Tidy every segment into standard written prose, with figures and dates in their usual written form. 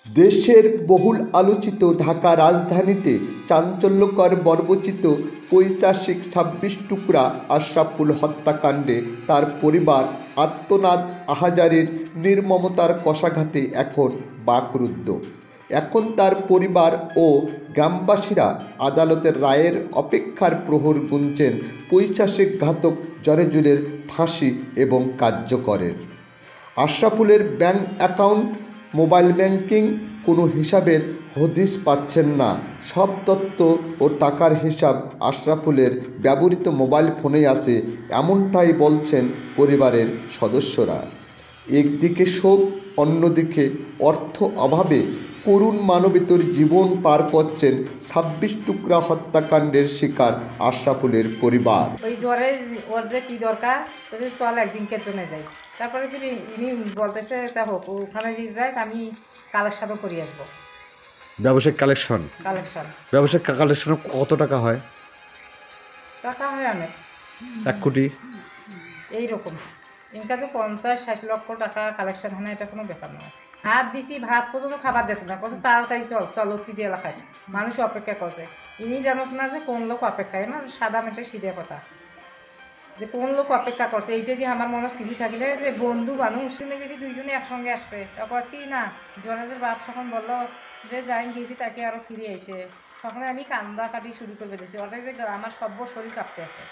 দেশের বহুল আলোচিত ঢাকা রাজধানীতে চাঞ্চল্যকর বর্বরচিত পৈশাচিক ২৬ টুকরা আশরাফুল হত্যাকাণ্ডে তার পরিবার আর্তনাদ আহাজারীর নির্মমতার কষাঘাতে এখন বাকরুদ্ধ। এখন তার পরিবার ও গ্রামবাসীরা আদালতের রায়ের অপেক্ষার প্রহর গুনছেন পৈশাচিক ঘাতক জরেজুলের ফাঁসি এবং কার্যকরের। আশরাফুলের ব্যাংক অ্যাকাউন্ট, মোবাইল ব্যাংকিং কোনো হিসাবের হদিশ পাচ্ছেন না। সব তথ্য ও টাকার হিসাব আশরাফুলের ব্যবহৃত মোবাইল ফোনেই আসে, এমনটাই বলছেন পরিবারের সদস্যরা। একদিকে শোক, অন্যদিকে অর্থ অভাবে করুণ মানবেতর জীবন পার করছেন ২৬ টুকরা হত্যাকাণ্ডের শিকার আশরাফুলের পরিবার। ওই জ্বরে ওর যে কী দরকার, চল একদিনকের জন্য যাই। তারপরে ফির ইনি বলতেছে তা হোক, ওখানে যে যায় আমি কালেকশনও করে আসবো। ব্যবসায়িক কালেকশন ব্যবসায়িক কালেকশনে কত টাকা হয়? টাকা হয় অনেক, 1 কোটি এইরকম। এর কাছে ৫০-৬০ লক্ষ টাকা কালেকশন হয় না, এটা কোনো ব্যাপার নয়। ভাত দিছি, ভাত পর্যন্ত খাবার দিচ্ছে না, কছে তাড়াতাড়ি চল যে এলাকায় মানুষ অপেক্ষা করছে। ইনি জানোস না যে কোন লোক অপেক্ষা, না সাদা মেটে সিধে কথা যে কোন লোক অপেক্ষা করছে। এইটা যে আমার মনে কিছু থাকলে যে বন্ধু মানুষ শুনে গেছি দুইজনে একসঙ্গে আসবে, কস কি না জরাজের বাপ যখন বললো যে যাই গেছি তাকে আরও ফিরে এসে সকালে আমি কান্দা কাটি শুরু করে দিয়েছি। ওটাই যে আমার সভ্য শরীর কাঁপতে আছে।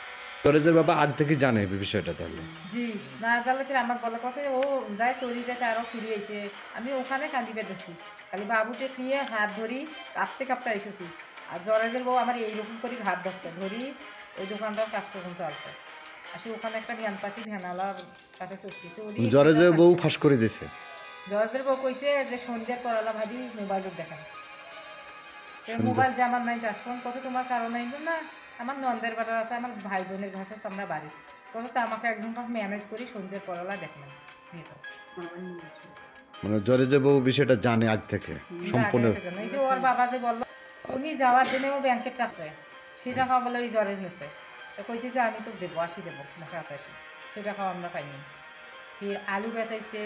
জরেজের বাবা আগ থেকে জানে বিষয়টা? তাহলে জি না জানলে ফির আমার বলে কছে ও যায় চলি যায় আরও ফিরে এসে আমি ওখানে কান্দিবে ধরছি, খালি বাবুটে নিয়ে হাত ধরি কাঁপতে কাঁপতে এসেছি। আর জরাজের বউ আমার এইরকম করে হাত ধরছে, ধরি ওই দোকানটার কাজ পর্যন্ত আসছে। আসি ওখানে একটা ভ্যান পাচ্ছি, ভ্যানালার কাছে চলতেছে। জরেজের বউ ফাঁস করে দিয়েছে। জরাজের বউ কইছে যে সন্ধ্যার পরালা ভাবি মোবাইলত দেখান, মোবাইল যে আমার নাই টাচফোন, কছে তোমার কারণ নাই না, আমার নন্দের বাটার আছে, আমার ভাই বোনের কাছে আমরা বাড়ি, কছে তো আমাকে একজন ম্যানেজ করি সন্ধ্যের পরালা দেখলাম। মানে জরেজের বউ বিষয়টা জানে আগ থেকে সম্পূর্ণ। এই যে ওর বাবা যে বললো উনি যাওয়ার দিনে ও ব্যাংকের টাকা সেই টাকা বলে ওই জরেজ নিচ্ছে, কইছে যে আমি তো দেবো ৮০ দেবো মাসে ৮৮, সে টাকাও আমরা পাইনি। ফির আলু বেচাইছে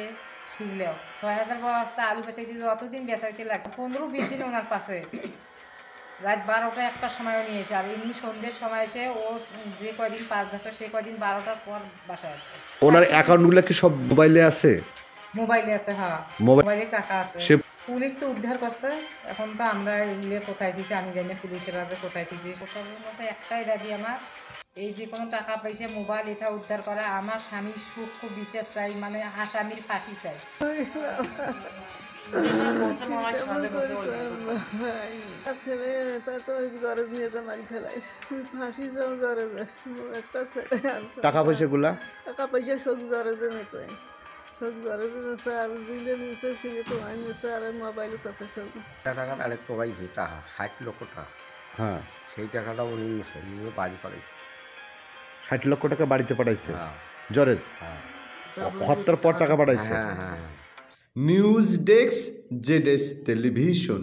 শিখলেও ৬,০০০ বস্তা আলু বেচাইছে, যতদিন বেচাইতে লাগে ১৫-২০ দিন ওনার পাশে, রাত ১২টা ১টার সময়ও নিয়ে এসে। আর এমনি সন্ধ্যের সময় এসে ও যে কয়দিন পাঁচ ধরছে সে কয়দিন 12টার পর বাসায় আছে। ওনার অ্যাকাউন্টগুলো কি সব মোবাইলে আছে? মোবাইলে আছে, হ্যাঁ মোবাইলে টাকা আছে। পুলিশ তো উদ্ধার করছে, এখন তো আমরা এগুলো কোথায় থিয়েছি আমি জানি না, পুলিশেরা যে কোথায় থিয়েছি। প্রশাসনের কাছে একটাই দাবি আমার, এই যে কোনো টাকা পয়সা মোবাইল এটা উদ্ধার করা, আমার স্বামীর সূক্ষ্ম বিচার চাই, মানে আসামির ফাঁসি চাই। ছেলে তা তো জরেজ নিয়ে যে মারি ফেলাই, ফাঁসি যাও জরেজের একটা ছেলে। টাকা পয়সাগুলা টাকা পয়সা শোক জরেজে নিচ্ছে, শোক জরেজে নিচ্ছে, আর দিলে নিচ্ছে, সিলে তো আই নিচ্ছে, আর মোবাইলত আছে শোক টাকা আরেক তো পাইছি টাকা ৬০ লক্ষ টাকা। হ্যাঁ, সেই টাকাটা উনি নিচ্ছে, নিয়ে বাড়ি পাঠাইছে। ৬০ লক্ষ টাকা বাড়িতে পাঠাইছে হ্যাঁ জরেজ, হ্যাঁ হত্যার পর টাকা পাঠাইছে। হ্যাঁ হ্যাঁ। News desk, ZS television.